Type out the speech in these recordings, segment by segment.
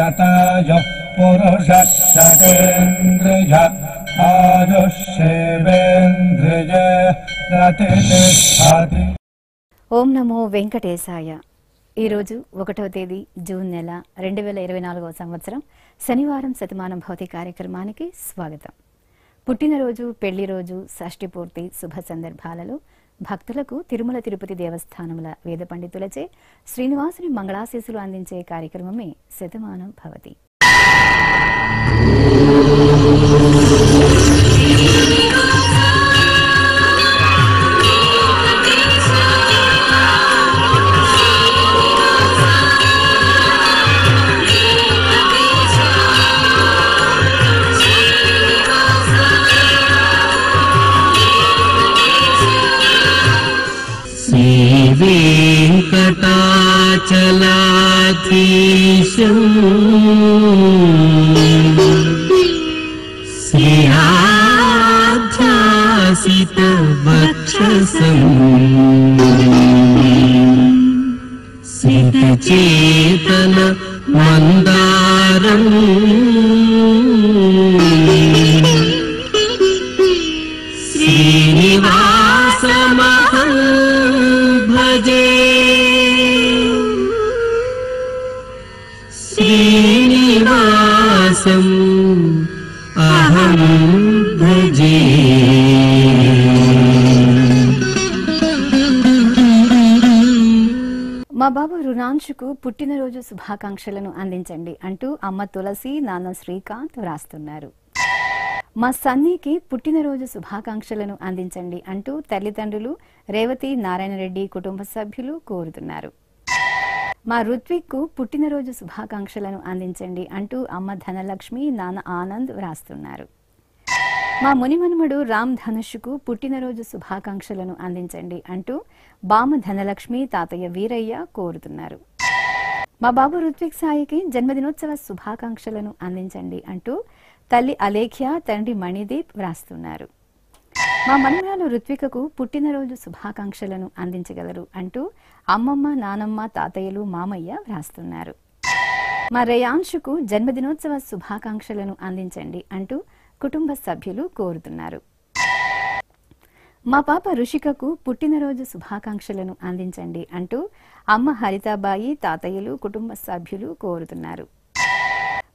शतायुः पुरुषः शतेन्द्रिय आयुष्येवेन्द्रिये प्रतिष्ठति। ఓం నమో వెంకటేశాయ. ఈరోజు 1వ తేదీ జూన్ నెల 2024వ సంవత్సరం శనివారం శతమానం భౌతిక కార్యక్రమానికి స్వాగతం. పుట్టినరోజు, పెళ్లి రోజు, షష్ఠి పూర్తి శుభ సందర్భాలలో భక్తులకు తిరుమల తిరుపతి దేవస్థానముల వేద పండితులచే శ్రీనివాసుని మంగళాశీస్సులు అందించే కార్యక్రమమే శతమానం భవతి. वेंकटाचलाधीशं श्रीयाध्यासितवक्षसं सितचेतन मंदारं श्रीनिवासमहं भजे. श्रीनिवासम् अहं भजे. మా బాబు రుణాంశుకు పుట్టినరోజు శుభాకాంక్షలను అందించండి అంటూ అమ్మ తులసి, నాన్న శ్రీకాంత్ వ్రాస్తున్నారు. మా సన్నీకి పుట్టినరోజు శుభాకాంక్షలను అందించండి అంటూ తల్లిదండ్రులు రేవతి, నారాయణరెడ్డి కుటుంబ సభ్యులు కోరుతున్నారు. మా రుత్విక్కు పుట్టినరోజు శుభాకాంక్షలను అందించండి అంటూ అమ్మ ధనలక్ష్మి, నాన్న ఆనంద్ వ్రాస్తున్నారు. మా మునిమనుమడు రామ్ ధనుష్కు పుట్టినరోజు శుభాకాంక్షలను అందించండి అంటూ బామ ధనలక్ష్మి, తాతయ్య వీరయ్య కోరుతున్నారు. మా బాబు రుత్విక్ సాయికి జన్మదినోత్సవ శుభాకాంక్షలను అందించండి అంటూ తల్లి అలేఖ్య, తండ్రి మణిదీప్ వ్రాస్తున్నారు. మా మనమరాలు రుత్వికకు పుట్టినరోజు శుభాకాంక్షలను అందించగలరు అంటూ అమ్మమ్మ, నానమ్మ, తాతయ్యలు, మామయ్య వ్రాస్తున్నారు. మా రేయాంశుకు జన్మదినోత్సవ శుభాకాంక్షలను అందించండి అంటూ కుటుంబ సభ్యులు కోరుతున్నారు. మా పాప రుషికకు పుట్టినరోజు శుభాకాంక్షలను అందించండి అంటూ అమ్మ హరితాబాయి, తాతయ్యలు, కుటుంబ సభ్యులు కోరుతున్నారు.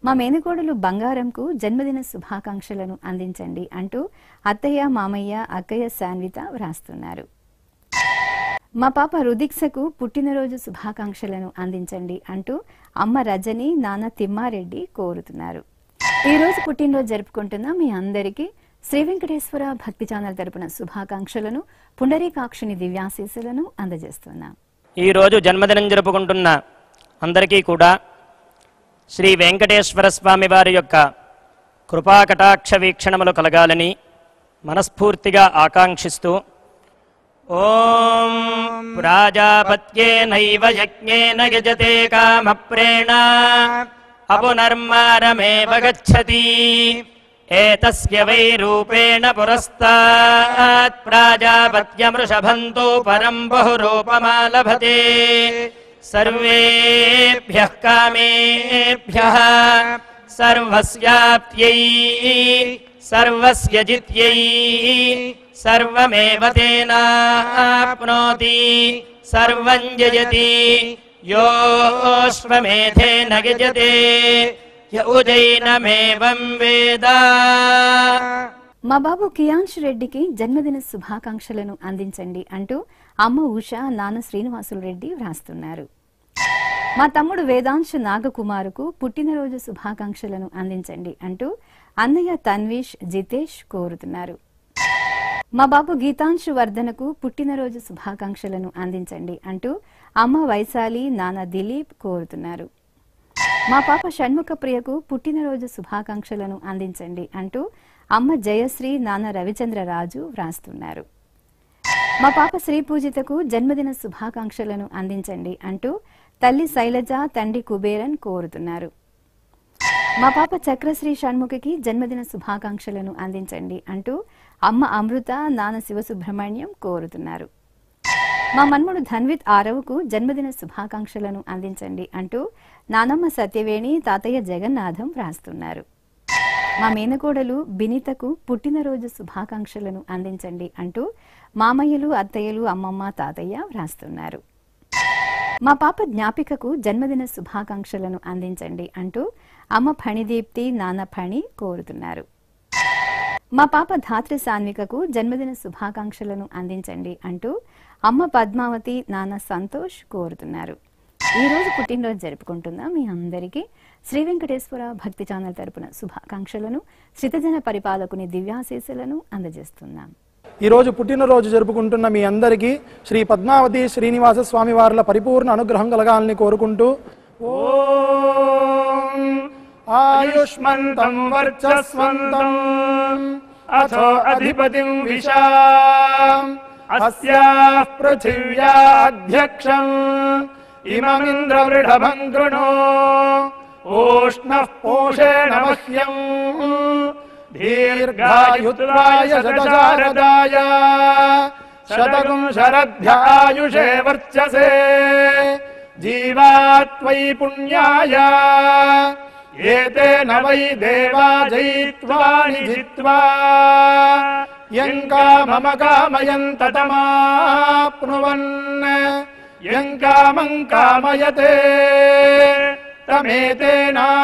మా మేనకోడలు బంగారంకు జన్మదిన శుభాకాంక్షలను అందించండి అంటూ అత్తయ్య, మామయ్య, అక్కయ్య శాన్విత వ్రాస్తున్నారు. మా పాప రుదిక్సకు పుట్టినరోజు శుభాకాంక్షలను అందించండి అంటూ అమ్మ రజని, నాన్న తిమ్మారెడ్డి కోరుతున్నారు. ఈ రోజు పుట్టినరోజు జరుపుకుంటున్న మీ అందరికీ శ్రీ వెంకటేశ్వర భక్తి ఛానల్ తరపున శుభాకాంక్షలను, పుండరీకాక్షుని దివ్యాశీస్సులను అందజేస్తున్నాం. ఈ రోజు జన్మదినం జరుపుకుంటున్న అందరికీ కూడా శ్రీ వెంకటేశ్వర స్వామి వారి యొక్క కృపాకటాక్ష వీక్షణములు కలగాలని మనస్ఫూర్తిగా ఆకాంక్షిస్తూ ఓం ప్రాజాపత్యేనైవ యజ్ఞేన యజతే కామప్రేణ అపునర్మారమేవ గచ్చతి ఏతస్య వై రూపేణ పురస్తాత్ ప్రాజాపత్యమృషభంతో పరం బహురూపమాలభతే సర్వేభ్యః కామేభ్యః సర్వస్యాప్త్యై సర్వస్య జిత్యై సర్వమేవ తేనాప్నోతి సర్వం జయతి యోష్వమేధేన గజతే యౌజైనమేవం వేద. మా బాబు కియాంశ్ రెడ్డికి జన్మదిన శుభాకాంక్షలను అందించండి అంటూ అమ్మ ఉష, నాన్న శ్రీనివాసులు రెడ్డి వ్రాస్తున్నారు. మా తమ్ముడు వేదాంశ్ నాగకుమారుకు పుట్టినరోజు శుభాకాంక్షలను అందించండి అంటూ అన్నయ్య తన్వీష్, జితేష్ కోరుతున్నారు. మా బాబు గీతాంశు వర్ధనకు పుట్టినరోజు శుభాకాంక్షలను అందించండి అంటూ అమ్మ వైశాలి, నాన్న దిలీప్ కోరుతున్నారు. మా పాప షణ్ముఖ ప్రియకు పుట్టినరోజు శుభాకాంక్షలను అందించండి అంటూ అమ్మ జయశ్రీ, నాన్న రవిచంద్రరాజు వ్రాస్తున్నారు. మా పాప శ్రీ పూజితకు జన్మదిన శుభాకాంక్షలను అందించండి అంటూ తల్లి శైలజ, తండ్రి కుబేరన్ కోరుతున్నారు. మా పాప చక్రశ్రీ షణ్ముఖికి జన్మదిన శుభాకాంక్షలను అందించండి అంటూ అమ్మ అమృత, నాన్న శివసుబ్రహ్మణ్యం కోరుతున్నారు. మా మన్ముడు ధన్విత్ ఆరవుకు జన్మదిన శుభాకాంక్షలను అందించండి అంటూ నానమ్మ సత్యవేణి తాతయ్య జగన్నాథం వ్రాస్తున్నారు. మా మేనకోడలు బినితకు పుట్టినరోజు శుభాకాంక్షలను అందించండి అంటూ మామయ్యలు అత్తయ్యలు అమ్మమ్మ తాతయ్య వ్రాస్తున్నారు. మా పాప జ్ఞాపికకు జన్మదిన శుభాకాంక్షలను అందించండి అంటూ అమ్మ ఫణిదీప్తి నాన్న ఫణి కోరుతున్నారు. మా పాప ధాత్రి సాన్వికకు జన్మదిన శుభాకాంక్షలను అందించండి అంటూ అమ్మ పద్మావతి నాన్న సంతోష్ కోరుతున్నారు. ఈ రోజు పుట్టినరోజు జరుపుకుంటున్న మీ అందరికీ శ్రీ వెంకటేశ్వర భక్తి ఛానల్ తరపున శుభాకాంక్షలను శ్రితజన పరిపాలకుని దివ్యాశీస్సులను అందజేస్తున్నాం. ఈ రోజు పుట్టినరోజు జరుపుకుంటున్న మీ అందరికీ శ్రీ పద్మావతి శ్రీనివాస స్వామి వార్ల పరిపూర్ణ అనుగ్రహం కలగాలని కోరుకుంటూ ఓం ఆయుష్మంతం వర్చస్వంతం అథో అధిపతిం విశాం అస్యాః పృథివ్యాధ్యక్షం ఇమమింద్రవృఢభం కృణో ఓష్ణః పోషేణ మహ్యం దీర్ఘాయుత్వాయ శతశారదాయ శతకం శరధ్యాయుషే వర్చసే జీవాత్వై పుణ్యాయ ఏతేన వై దేవా జయిత్వాని జిత్వా యం కామమ కామయంత తమాప్నువన్ యం కామం కామయతే తమేతేనాప్నోతి.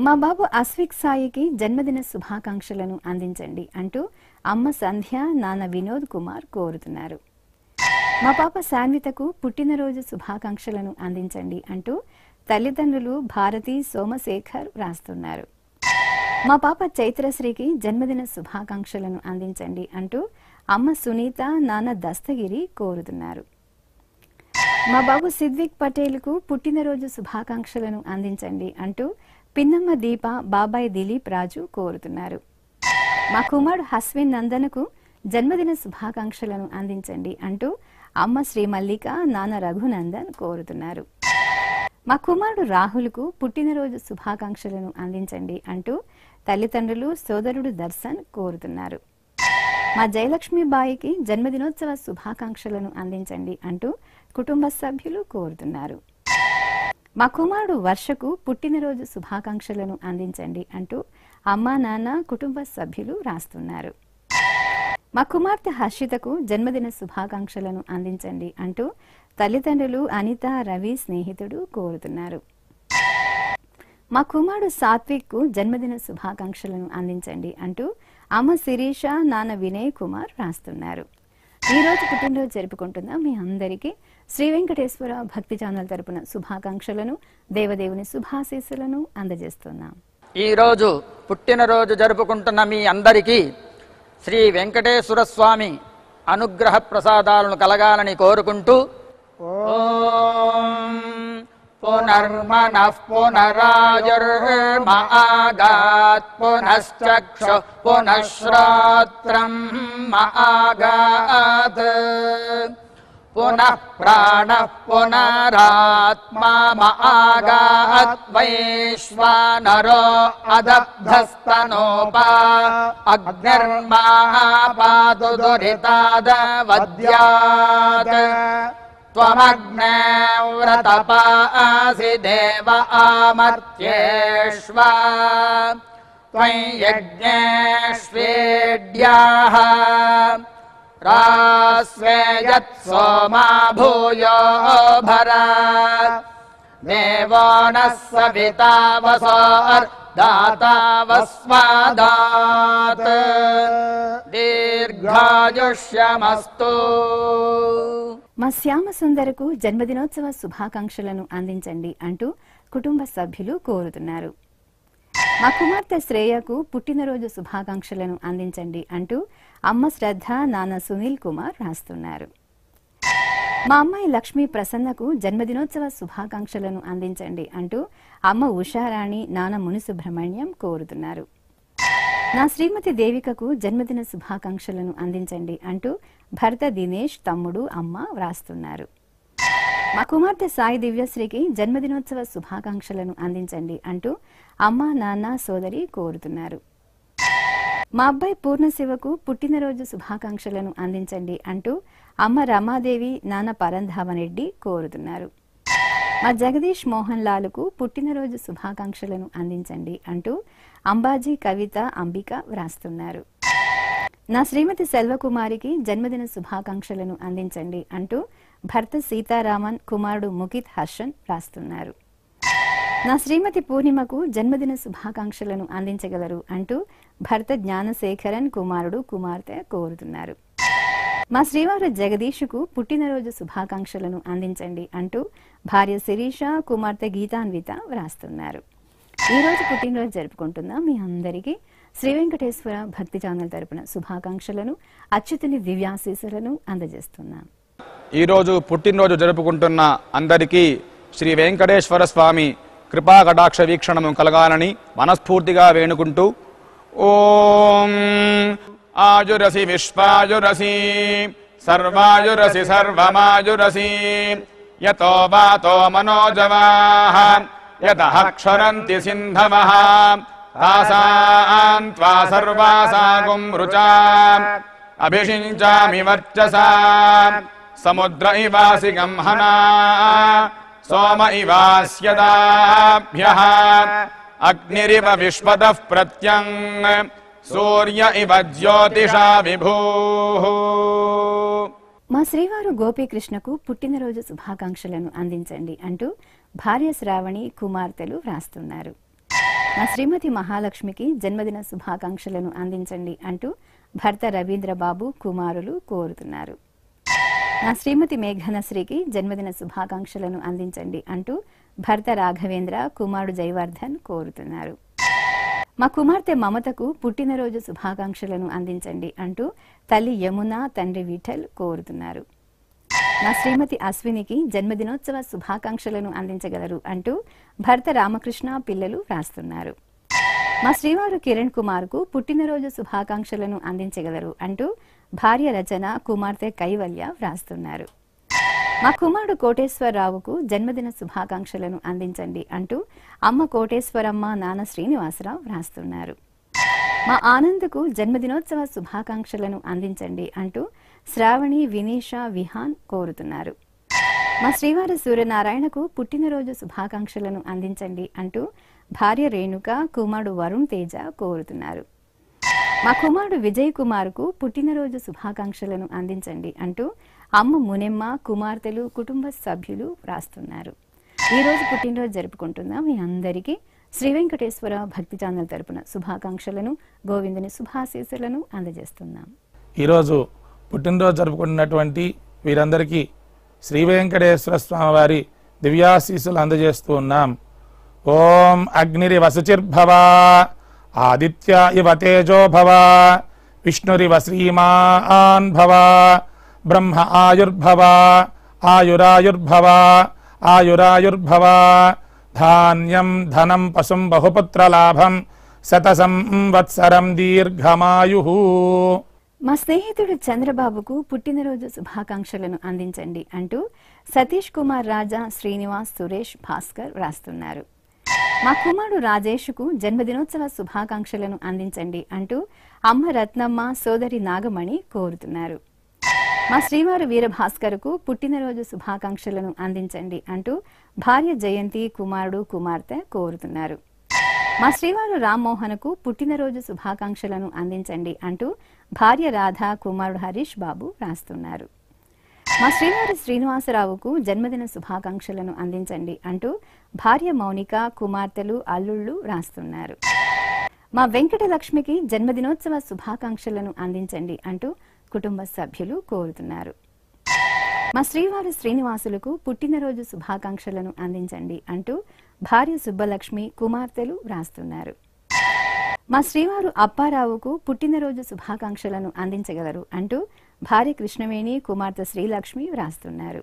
మా బాబు అస్విక్ సాయికి జన్మదిన శుభాకాంక్షలను అందించండి అంటూ అమ్మ సంధ్య నాన్న వినోద్ కుమార్ కోరుతున్నారు. మా పాప శాన్వితకు పుట్టినరోజు శుభాకాంక్షలను అందించండి అంటూ తల్లిదండ్రులు భారతి సోమశేఖర్ వ్రాస్తున్నారు. మా పాప చైత్రశ్రీకి జన్మదిన శుభాకాంక్షలను అందించండి అంటూ అమ్మ సునీత నాన్న దస్తగిరి కోరుతున్నారు. మా బాబు సిద్విక్ పటేల్కు పుట్టినరోజు శుభాకాంక్షలను అందించండి అంటూ పిన్నమ్మ దీప బాబాయ్ దిలీప్ రాజు కోరుతున్నారు. మా కుమారుడు హస్విన్ నందనకు జన్మదిన శుభాకాంక్షలను అందించండి అంటూ అమ్మ శ్రీ మల్లిక నాన్న రఘునందన్ కోరుతున్నారు. మా కుమారుడు రాహుల్కు పుట్టినరోజు శుభాకాంక్షలను అందించండి అంటూ తల్లిదండ్రులు సోదరుడు దర్శన్ కోరుతున్నారు. మా జయలక్ష్మీబాయికి జన్మదినోత్సవ శుభాకాంక్షలను అందించండి అంటూ కుటుంబ సభ్యులు కోరుతున్నారు. మా కుమారుడు వర్షకు పుట్టినరోజు శుభాకాంక్షలను అందించండి అంటూ అమ్మా నాన్న కుటుంబ సభ్యులు రాస్తున్నారు. మా కుమార్తె హర్షితకు జన్మదిన శుభాకాంక్షలను అందించండి అంటూ తల్లిదండ్రులు అనిత రవి స్నేహితుడు కోరుతున్నారు. మా కుమారుడు సాత్విక్కు జన్మదిన శుభాకాంక్షలను అందించండి అంటూ అమ్మ శిరీష నాన్న వినయ్ కుమార్ రాస్తున్నారు. ఈ రోజు పుట్టినరోజు జరుపుకుంటున్న మీ అందరికీ శ్రీ వెంకటేశ్వర భక్తి ఛానల్ తరపున శుభాకాంక్షలను దేవదేవుని శుభాశీస్సులను అందజేస్తున్నాం. ఈ రోజు పుట్టినరోజు జరుపుకుంటున్న మీ అందరికీ శ్రీ వెంకటేశ్వర స్వామి అనుగ్రహ ప్రసాదాలను కలగాలని కోరుకుంటూ ఓం పునర్మనః పునరాయుర్మాగాత్ పునశ్చక్షు పునఃశ్రోత్రం మాగాత్ పునః ప్రాణః పునరాత్మా మాగాత్ వైశ్వానరో అదబ్ధస్తనోపా అగ్నిర్మాపాతు దురితాదవద్యాత్ త్వమగ్నే వ్రతపాసి దేవ ఆమర్త్యేష్వ త్వం యజ్ఞేష్వేడ్యాః రాస్వేయత్ సోమా భూయో భర దేవో నః సవితా వసోర్దాతా వస్మాదాత్ దీర్ఘాయుష్యమస్తు. మా శ్యామ సుందరకు జన్మదినోత్సవ శుభాకాంక్షలను అందించండి అంటూ కుటుంబ సభ్యులు కోరుతున్నారు. మా కుమార్తె శ్రేయకు పుట్టినరోజు శుభాకాంక్షలను అందించండి అంటూ అమ్మ శ్రద్ధ నాన్న సునీల్ కుమార్ రాస్తున్నారు. మా అమ్మాయి లక్ష్మీ ప్రసన్నకు జన్మదినోత్సవ శుభాకాంక్షలను అందించండి అంటూ అమ్మ ఉషారాణి నాన్న మునిసుబ్రహ్మణ్యం కోరుతున్నారు. నా శ్రీమతి దేవికకు జన్మదిన శుభాకాంక్షలను అందించండి అంటూ భర్త దినేష్ తమ్ముడు అమ్మ వ్రాస్తున్నారు. మా కుమార్తె సాయి దివ్యశ్రీకి జన్మదినోత్సవ శుభాకాంక్షలను అందించండి అంటూ అమ్మ నాన్న సోదరి కోరుతున్నారు. మా అబ్బాయి పూర్ణశివకు పుట్టినరోజు శుభాకాంక్షలను అందించండి అంటూ అమ్మ రమాదేవి నాన్న పరంధామన్ రెడ్డి కోరుతున్నారు. మా జగదీష్ మోహన్ లాలుకు పుట్టినరోజు శుభాకాంక్షలను అందించండి అంటూ అంబాజీ కవిత అంబిక వ్రాస్తున్నారు. నా శ్రీమతి సెల్వకుమారికి జన్మదిన శుభాకాంక్షలను అందించండి అంటూ భర్త సీతారామన్ కుమారుడు ముకిత్ హర్షన్ వ్రాస్తున్నారు. నా శ్రీమతి పూర్ణిమకు జన్మదిన శుభాకాంక్షలను అందించగలరు అంటూ భర్త జ్ఞానశేఖరన్ కుమారుడు కుమార్తె కోరుతున్నారు. మా శ్రీవారు జగదీషుకు పుట్టినరోజు శుభాకాంక్షలను అందించండి అంటూ భార్య శిరీష కుమార్తె గీతాన్విత వ్రాస్తున్నారు. ఈ రోజు పుట్టినరోజు జరుపుకుంటున్న మీ అందరికీ శ్రీ వెంకటేశ్వర భక్తి ఛానల్ తరపున శుభాకాంక్షలను అచ్యుతుని దివ్యాశీస్సులను అందజేస్తున్నాం. ఈరోజు పుట్టినరోజు జరుపుకుంటున్న అందరికీ శ్రీ వెంకటేశ్వర స్వామి కృపా కటాక్ష వీక్షణము కలగాలని మనస్ఫూర్తిగా వేణుకుంటూ ఓం ఆయురసి విశ్వాయురసి సర్వాయురసి సర్వమాయురసి యతో వాతో మనోజవాః యతః క్షరంతి సింధవః తాసాం త్వా సర్వాసాగుం రుచాం అభిషించామి వర్చసా సముద్ర ఇవాసి గంహనా సోమ ఇవాస్యదాభ్యః అగ్నిరివ విశ్వతః ప్రత్యం సూర్య ఇవ జ్యోతిషా విభూః. మా శ్రీవారు గోపీకృష్ణకు పుట్టినరోజు శుభాకాంక్షలను అందించండి అంటూ భార్య శ్రావణి కుమార్తెలు వ్రాస్తున్నారు. నా శ్రీమతి మహాలక్ష్మికి జన్మదిన శుభాకాంక్షలను అందించండి అంటూ భర్త రవీంద్రబాబు కుమారులు కోరుతున్నారు. నా శ్రీమతి మేఘనశ్రీకి జన్మదిన శుభాకాంక్షలను అందించండి అంటూ భర్త రాఘవేంద్ర కుమారుడు జయవర్ధన్ కోరుతున్నారు. మా కుమార్తె మమతకు పుట్టినరోజు శుభాకాంక్షలను అందించండి అంటూ తల్లి యమున తండ్రి విఠల్ కోరుతున్నారు. నా శ్రీమతి అశ్వినికి జన్మదినోత్సవ శుభాకాంక్షలను అందించగలరు అంటూ భర్త రామకృష్ణ పిల్లలు వ్రాస్తున్నారు. మా శ్రీవారు కిరణ్ కుమార్కు పుట్టినరోజు శుభాకాంక్షలను అందించగలరు అంటూ భార్య రచన కుమార్తె కైవల్య వ్రాస్తున్నారు. మా కుమారుడు కోటేశ్వరరావుకు జన్మదిన శుభాకాంక్షలను అందించండి అంటూ అమ్మ కోటేశ్వరమ్మ నాన్న శ్రీనివాసరావు వ్రాస్తున్నారు. మా ఆనంద్కు జన్మదినోత్సవ శుభాకాంక్షలను అందించండి అంటూ శ్రావణి వినీష విహాన్ కోరుతున్నారు. మా శ్రీవారి సూర్యనారాయణకు పుట్టినరోజు శుభాకాంక్షలను అందించండి అంటూ భార్య రేణుక కుమారుడు వరుణ్ తేజ కోరుతున్నారు. మా కుమారుడు విజయ్ కుమార్కు పుట్టినరోజు శుభాకాంక్షలను అందించండి అంటూ అమ్మ మునెమ్మ కుమార్తెలు కుటుంబ సభ్యులు వ్రాస్తున్నారు. ఈ రోజు పుట్టినరోజు జరుపుకుంటున్న మీ అందరికీ శ్రీ వెంకటేశ్వర భక్తి ఛానల్ తరపున శుభాకాంక్షలను గోవిందుని శుభాశీస్సులను అందజేస్తున్నాం. ఈరోజు పుట్టినరోజు జరుపుకుంటున్నటువంటి వీరందరికీ శ్రీ వెంకటేశ్వర స్వామి వారి దివ్యాశీస్సులు అందజేస్తూ ఉన్నాం. ఓం అగ్నిరివ శుచిర్భవ ఆదిత్య ఇవ తేజో భవ విష్ణురివ శ్రీమాన్ భవ బ్రహ్మ ఆయుర్భవ ఆయురాయుర్భవ ఆయురాయుర్భవ ధాన్యం ధనం పశుం బహుపుత్రలాభం శత సంవత్సరం దీర్ఘమాయుః. మా స్నేహితుడు చంద్రబాబుకు పుట్టినరోజు శుభాకాంక్షలను అందించండి అంటూ సతీష్ కుమార్ రాజా శ్రీనివాస్ సురేష్ భాస్కర్ వ్రాస్తున్నారు. మా కుమారుడు రాజేష్కు జన్మదినోత్సవ శుభాకాంక్షలను అందించండి అంటూ అమ్మ రత్నమ్మ సోదరి నాగమణి కోరుతున్నారు. మా శ్రీవారు వీరభాస్కర్కు పుట్టినరోజు శుభాకాంక్షలను అందించండి అంటూ భార్య జయంతి కుమారుడు కుమార్తె కోరుతున్నారు. మా శ్రీవారు రామ్మోహన్కు పుట్టినరోజు శుభాకాంక్షలను అందించండి అంటూ భార్య రాధ కుమారుడు హరీష్ బాబు రాస్తున్నారు. మా శ్రీవారి శ్రీనివాసరావుకు జన్మదిన శుభాకాంక్షలను అందించండి అంటూ భార్య మౌనిక కుమార్తెలు అల్లుళ్ళు రాస్తున్నారు. మా వెంకటలక్ష్మికి జన్మదినోత్సవ శుభాకాంక్షలను అందించండి అంటూ కుటుంబ సభ్యులు కోరుతున్నారు. మా శ్రీవారి శ్రీనివాసులకు పుట్టినరోజు శుభాకాంక్షలను అందించండి అంటూ భార్య సుబ్బలక్ష్మి కుమార్తెలు వ్రాస్తున్నారు. మా శ్రీవారు అప్పారావుకు పుట్టినరోజు శుభాకాంక్షలను అందించగలరు అంటూ భార్య కృష్ణవేణి కుమార్తె శ్రీలక్ష్మి వ్రాస్తున్నారు.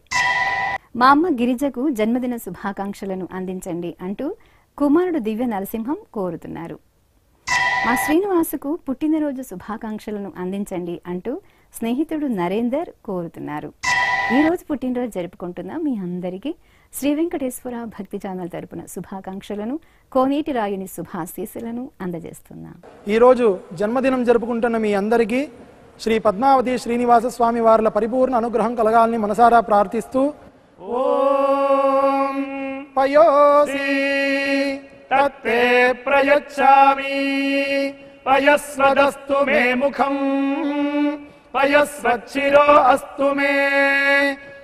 మా అమ్మ గిరిజకు జన్మదిన శుభాకాంక్షలను అందించండి అంటూ కుమారుడు దివ్య నరసింహం కోరుతున్నారు. మా శ్రీనివాసుకు పుట్టినరోజు శుభాకాంక్షలను అందించండి అంటూ స్నేహితుడు నరేందర్ కోరుతున్నారు. ఈ రోజు పుట్టినరోజు జరుపుకుంటున్న మీ అందరికీ శ్రీ వెంకటేశ్వర భక్తి ఛానల్ తరపున శుభాకాంక్షలను, కోనేటి రాయుని శుభాశీస్సులను అందజేస్తున్నాం. ఈ రోజు జన్మదినం జరుపుకుంటున్న మీ అందరికీ శ్రీ పద్మావతి శ్రీనివాస స్వామి వార్ల పరిపూర్ణ అనుగ్రహం కలగాలని మనసారా ప్రార్థిస్తూ ఓం పయోసి తత్తే ప్రయచ్ఛామి పయస్వదస్తు మే ముఖం పయస్వచ్చిరో అస్తు మే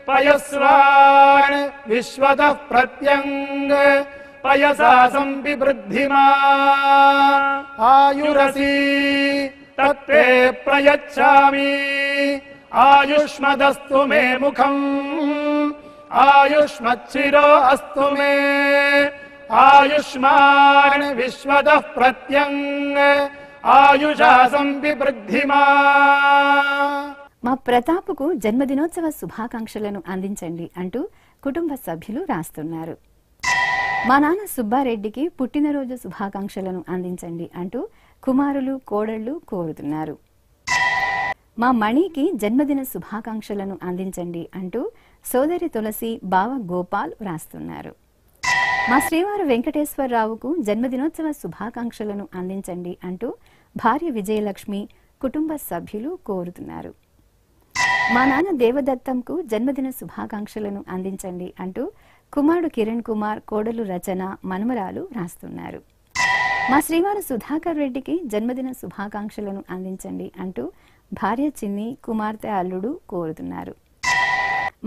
పయస్వాన్ విశ్వతః ప్రత్యంగ పయసా సంవివృద్ధిమా ఆయురసి తత్తే ప్రయచ్ఛామి ఆయుష్మదస్తు మే ముఖం ఆయుష్మచ్చిరో అస్తు మే ఆయుష్మాన్ విశ్వతః ప్రత్యంగ ఆయుషా సంవివృద్ధిమా. మా ప్రతాప్కు జన్మదినోత్సవ శుభాకాంక్షలను అందించండి అంటూ కుటుంబ సభ్యులు రాస్తున్నారు. మా నాన్న సుబ్బారెడ్డికి పుట్టినరోజు శుభాకాంక్షలను అందించండి అంటూ కుమారులు, కోడళ్లు కోరుతున్నారు. మా మణికి జన్మదిన శుభాకాంక్షలను అందించండి అంటూ సోదరి తులసి, బావ గోపాల్ రాస్తున్నారు. మా శ్రీవారు వెంకటేశ్వరరావుకు జన్మదినోత్సవ శుభాకాంక్షలను అందించండి అంటూ భార్య విజయలక్ష్మి, కుటుంబ సభ్యులు కోరుతున్నారు. మా నాన్న దేవదత్తంకు జన్మదిన శుభాకాంక్షలను అందించండి అంటూ కుమారుడు కిరణ్ కుమార్, కోడలు రచన, మనుమరాలు రాస్తున్నారు. మా శ్రీవారు సుధాకర్ రెడ్డికి జన్మదిన శుభాకాంక్షలను అందించండి అంటూ భార్య చిన్ని, కుమార్తె, అల్లుడు కోరుతున్నారు.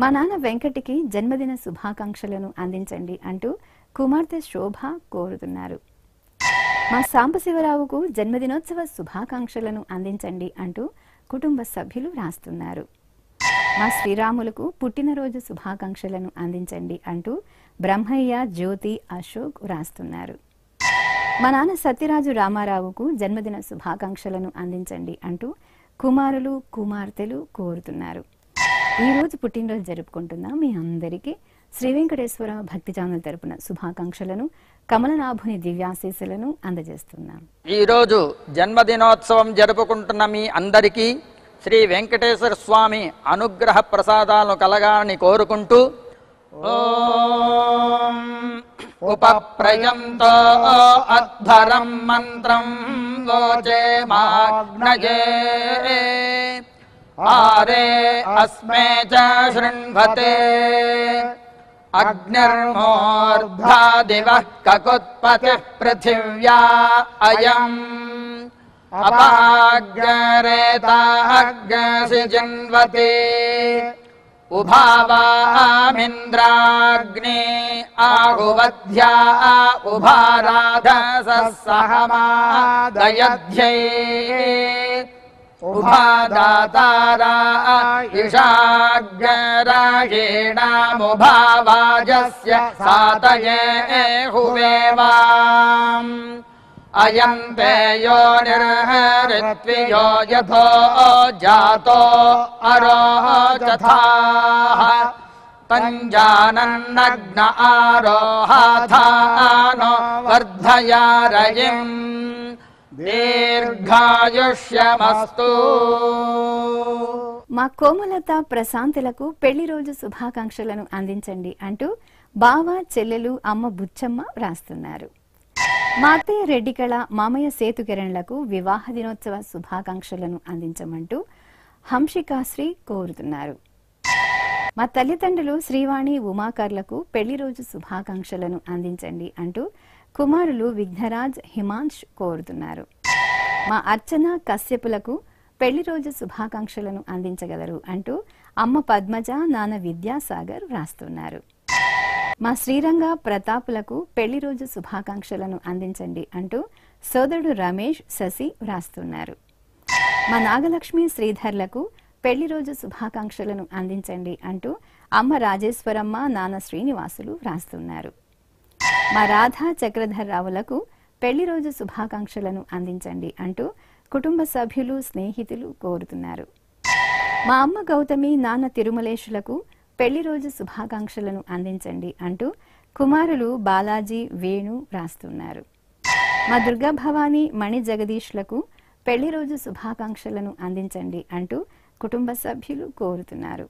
మా నాన్న వెంకటికి జన్మదిన శుభాకాంక్షలను అందించండి అంటూ కుమార్తె శోభ కోరుతున్నారు. మా సాంబశివరావుకు జన్మదినోత్సవ శుభాకాంక్షలను అందించండి అంటూ కుటుంబ సభ్యులు రాస్తున్నారు. మా శ్రీరాములకు పుట్టినరోజు శుభాకాంక్షలను అందించండి అంటూ బ్రహ్మయ్య, జ్యోతి, అశోక్ రాస్తున్నారు. మా నాన్న సత్యరాజు రామారావుకు జన్మదిన శుభాకాంక్షలను అందించండి అంటూ కుమారులు, కుమార్తెలు కోరుతున్నారు. ఈ రోజు పుట్టినరోజు జరుపుకుంటున్న మీ అందరికీ శ్రీ వెంకటేశ్వర భక్తి ఛానల్ తరపున శుభాకాంక్షలను, కమలనాభుని దివ్యాశీస్సులను అందజేస్తున్నాం. ఈ రోజు జన్మదినోత్సవం జరుపుకుంటున్న మీ అందరికీ శ్రీ వెంకటేశ్వర స్వామి అనుగ్రహ ప్రసాదాలను కలగాలని కోరుకుంటూ ఓం ఉపప్రయంతో అధ్వరం మంత్రం వోచే మాగ్నయే ఆరే అస్మే చ శృణ్వతే అగ్నిర్మూర్ధ్వా దివః కకుత్పతిః పృథివ్యా అయం అపాగ్రేతాగ్సి జన్వతే ఉభావామింద్రాగ్నే ఆహువధ్యా ఉభారాధసః సహమాదయధ్యై ఉభాదాతారా ఇషాగ్రాయేణాముభావాజస్య సాతయే హువేవాం అయం తే యోనిర్హరిత్వియో యథో జాతో అరోచథాః తంజానన్నగ్న ఆరోహాథానో వర్ధయారయిం దీర్ఘాయుష్యమస్తు. మా కోమలత, ప్రశాంతులకు పెళ్లి రోజు శుభాకాంక్షలను అందించండి అంటూ బావ, చెల్లెలు, అమ్మ బుచ్చమ్మ రాస్తున్నారు. మా అత్తయ్య రెడ్డికళ, మామయ్య సేతుకిరణ్లకు వివాహ దినోత్సవ శుభాకాంక్షలను అందించమంటూ హంషికాశ్రీ కోరుతున్నారు. మా తల్లిదండ్రులు శ్రీవాణి, ఉమాకర్లకు పెళ్లి రోజు శుభాకాంక్షలను అందించండి అంటూ కుమారులు విఘ్నరాజ్, హిమాంష్ కోరుతున్నారు. మా అర్చన, కశ్యపులకు పెళ్లి రోజు శుభాకాంక్షలను అందించగలరు అంటూ అమ్మ పద్మజ, నాన్న విద్యాసాగర్ రాస్తున్నారు. మా శ్రీరంగ, ప్రతాపులకు పెళ్లి రోజు శుభాకాంక్షలను అందించండి అంటూ సోదరుడు రమేష్, శశి రాస్తున్నారు. మా నాగలక్ష్మి, శ్రీధర్లకు పెళ్లి రోజు శుభాకాంక్షలను అందించండి అంటూ అమ్మ రాజేశ్వరమ్మ, నాన్న శ్రీనివాసులు రాస్తున్నారు. మా రాధా, చక్రధర్రావులకు పెళ్లి రోజు శుభాకాంక్షలను అందించండి అంటూ కుటుంబ సభ్యులు, స్నేహితులు కోరుతున్నారు. మా అమ్మ గౌతమి, నాన్న తిరుమలేశులకు పెళ్లి రోజు శుభాకాంక్షలను అందించండి అంటూ కుమారులు బాలాజీ, వేణు రాస్తున్నారు. మా దుర్గా భవానీ, మణి జగదీష్లకు పెళ్లి రోజు శుభాకాంక్షలను అందించండి అంటూ కుటుంబ సభ్యులు కోరుతున్నారు.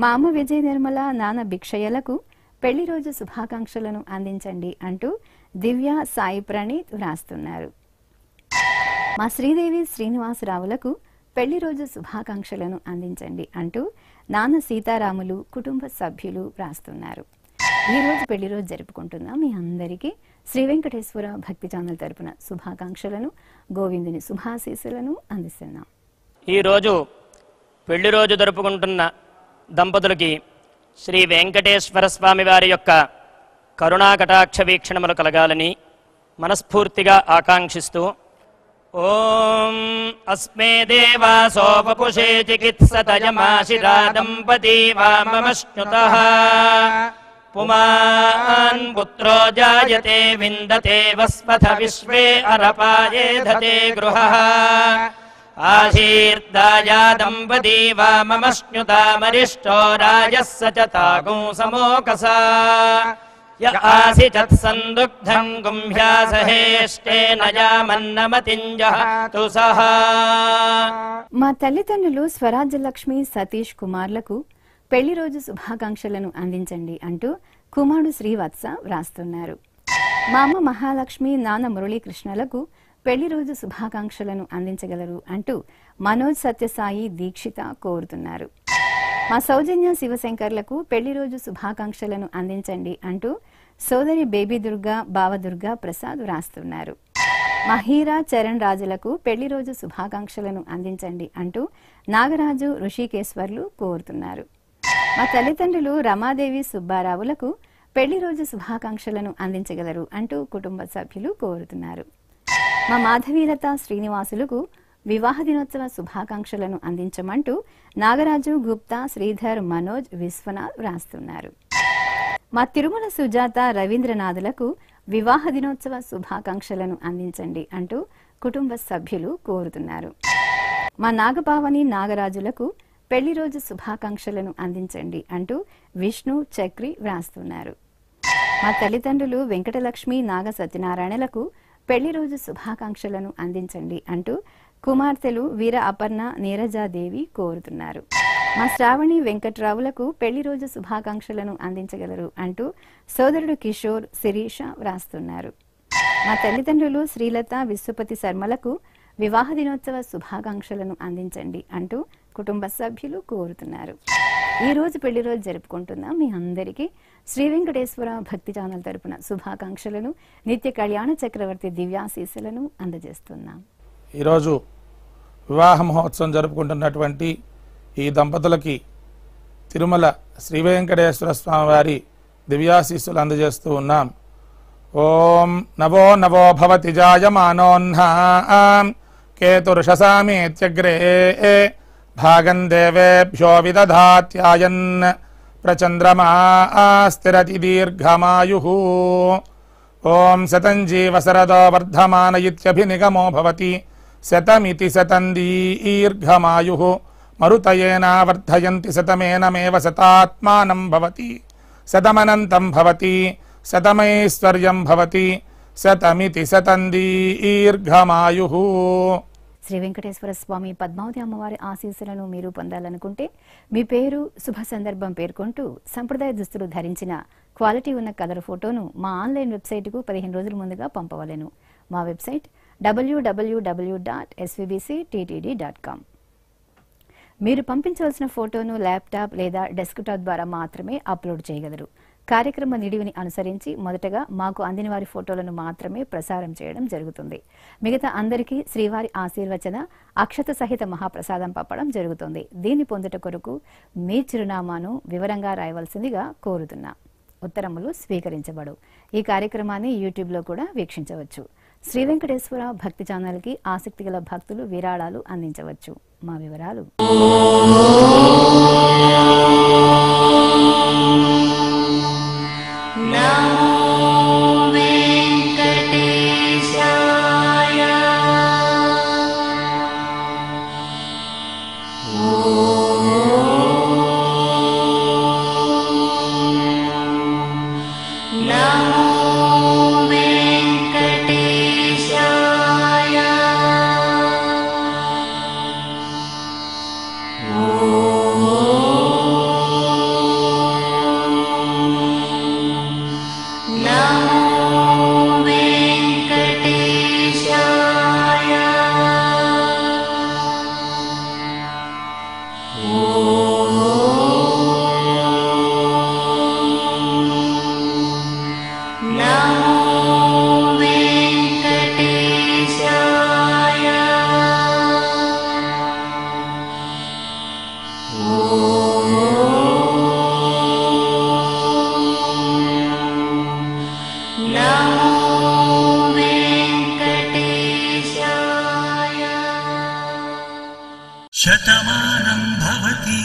మా అమ్మ విజయ నిర్మల నాన్న భిక్షయ్యలకు పెళ్లి రోజు శుభాకాంక్షలను అందించండి అంటూ దివ్య సాయి ప్రణీత్ వ్రాస్తున్నారు. మా శ్రీదేవి శ్రీనివాసరావులకు పెళ్లి రోజు శుభాకాంక్షలను అందించండి అంటూ నాన్న సీతారాములు కుటుంబ సభ్యులు వ్రాస్తున్నారు. ఈ రోజు పెళ్లి రోజు జరుపుకుంటున్న మీ అందరికీ శ్రీ వెంకటేశ్వర భక్తి ఛానల్ తరపున శుభాకాంక్షలను గోవిందుని శుభాశీస్సులను అందిస్తున్నాం. ఈరోజు పెళ్లి రోజు జరుపుకుంటున్న దంపతులకి శ్రీ వెంకటేశ్వర స్వామి వారి యొక్క కరుణా కటాక్ష వీక్షణములు కలగాలని మనస్ఫూర్తిగా ఆకాంక్షిస్తూ ఓం అస్మే దేవాసోపపుషే చికిత్సతయమాశిరా దంపతి వామమశ్నుతః పుమాన్ పుత్రో జాయతే విందతే వస్పథ విశ్వే అరపాయేధతే గృహః ఆశీర్దాయా దంపతి వామమశ్నుతామరిష్టో రాజస్స చ తాగుం సమోకసా య ఆసిచత్ సందుగ్ధం గుంభ్యాసహేష్టేన యామన్నమతింజహతు సహా. మా తల్లిదండ్రులు స్వరాజ్యలక్ష్మి సతీష్ కుమార్లకు పెళ్లి రోజు శుభాకాంక్షలను అందించండి అంటూ కుమారుడు శ్రీవత్స వ్రాస్తున్నారు. మా అమ్మ మహాలక్ష్మి నాన్న మురళీకృష్ణలకు పెళ్లి రోజు శుభాకాంక్షలను అందించగలరు అంటూ మనోజ్ సత్యసాయి దీక్షిత కోరుతున్నారు. మా సౌజన్య శివశంకర్లకు పెళ్లి రోజు శుభాకాంక్షలను అందించండి అంటూ సోదరి బేబీ దుర్గా బావదుర్గా ప్రసాద్ వ్రాస్తున్నారు. మా హీరా చరణ్ రాజులకు పెళ్లి రోజు శుభాకాంక్షలను అందించండి అంటూ నాగరాజు ఋషికేశ్వర్లు కోరుతున్నారు. మా తల్లిదండ్రులు రమాదేవి సుబ్బారావులకు పెళ్లి రోజు శుభాకాంక్షలను అందించగలరు అంటూ కుటుంబ సభ్యులు కోరుతున్నారు. మా మాధవీలత శ్రీనివాసులకు వివాహ దినోత్సవ శుభాకాంక్షలను అందించమంటూ నాగరాజు గుప్తా శ్రీధర్ మనోజ్ విశ్వనాథ్ వ్రాస్తున్నారు. మా తిరుమల సుజాత రవీంద్రనాథులకు వివాహ దినోత్సవ శుభాకాంక్షలను అందించండి అంటూ కుటుంబ సభ్యులు కోరుతున్నారు. మా నాగపావని నాగరాజులకు పెళ్లి రోజు శుభాకాంక్షలను అందించండి అంటూ విష్ణు చక్రి వ్రాస్తున్నారు. మా తల్లిదండ్రులు వెంకటలక్ష్మి నాగ సత్యనారాయణలకు పెళ్లి రోజు శుభాకాంక్షలను అందించండి అంటూ కుమార్తెలు వీర అపర్ణ నీరజాదేవి కోరుతున్నారు. మా శ్రావణి వెంకట్రావులకు పెళ్లి రోజు శుభాకాంక్షలను అందించగలరు అంటూ సోదరుడు కిషోర్ శిరీష వ్రాస్తున్నారు. మా తల్లిదండ్రులు శ్రీలత విశ్వపతి శర్మలకు వివాహ దినోత్సవ శుభాకాంక్షలను అందించండి అంటూ కుటుంబ సభ్యులు కోరుతున్నారు. ఈ రోజు పెళ్లి రోజు జరుపుకుంటున్న మీ అందరికీ శ్రీ వెంకటేశ్వర భక్తి ఛానల్ తరపున శుభాకాంక్షలను నిత్య కళ్యాణ చక్రవర్తి దివ్యాశీస్సులను అందజేస్తున్నాం. ఈరోజు వివాహ మహోత్సవం జరుపుకుంటున్నటువంటి ఈ దంపతులకి తిరుమల శ్రీ వెంకటేశ్వర స్వామి వారి దివ్యాశీస్సులు అందజేస్తూ ఉన్నాం. ఓం నవో నవో భవతి జాయమానోన్హాం కేతుర్షసామేత్యగ్రే భాగం దేవేభ్యో విదధాత్యాయన్ ప్రచంద్రమా స్థిరతి దీర్ఘమాయుః. ఓం శతం జీవశరదో వర్ధమాన ఇత్యభినిగమో భవతి శతమితి శతం దీర్ఘమాయుః. మరుతయేనావర్ధయంతి శతమేనమేవ శతాత్మానం భవతి శతమనంతం భవతి శతమైశ్వర్యం భవతి శతమితి శతం దీర్ఘమాయుః. శ్రీ వెంకటేశ్వర స్వామి పద్మావతి అమ్మవారి ఆశీస్సులను మీరు పొందాలనుకుంటే మీ పేరు శుభ సందర్భం పేర్కొంటూ సంప్రదాయ దుస్తులు ధరించిన క్వాలిటీ ఉన్న కలర్ ఫోటోను మా ఆన్లైన్ వెబ్సైట్కు 15 రోజుల ముందుగా పంపవలెను. మా వెబ్సైట్ www.svbcttd.com. మీరు పంపించవలసిన ఫోటోను ల్యాప్టాప్ లేదా డెస్క్టాప్ ద్వారా మాత్రమే అప్లోడ్ చేయగలరు. కార్యక్రమ నిడివిని అనుసరించి మొదటగా మాకు అందిన వారి ఫోటోలను మాత్రమే ప్రసారం చేయడం జరుగుతుంది. మిగతా అందరికీ శ్రీవారి ఆశీర్వచన అక్షత సహిత మహాప్రసాదం పంపడం జరుగుతుంది. దీన్ని పొందుట కొరకు మీ చిరునామాను వివరంగా రాయవలసిందిగా కోరుతున్నా. ఉత్తరములు స్వీకరించబడు. ఈ కార్యక్రమాన్ని యూట్యూబ్లో కూడా వీక్షించవచ్చు. శ్రీ వెంకటేశ్వర భక్తి ఛానల్కి ఆసక్తి గల భక్తులు విరాళాలు అందించవచ్చు. మా వివరాలు Oh శతమానం భవతి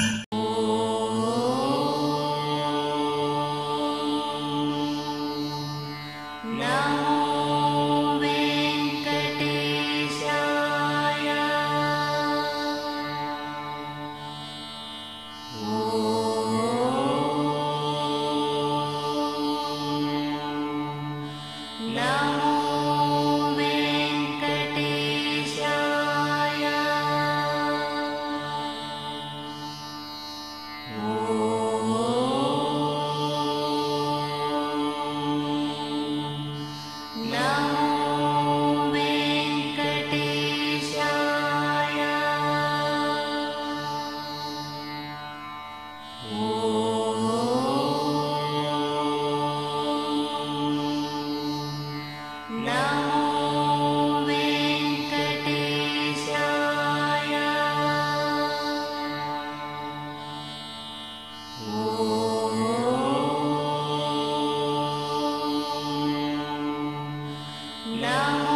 Namo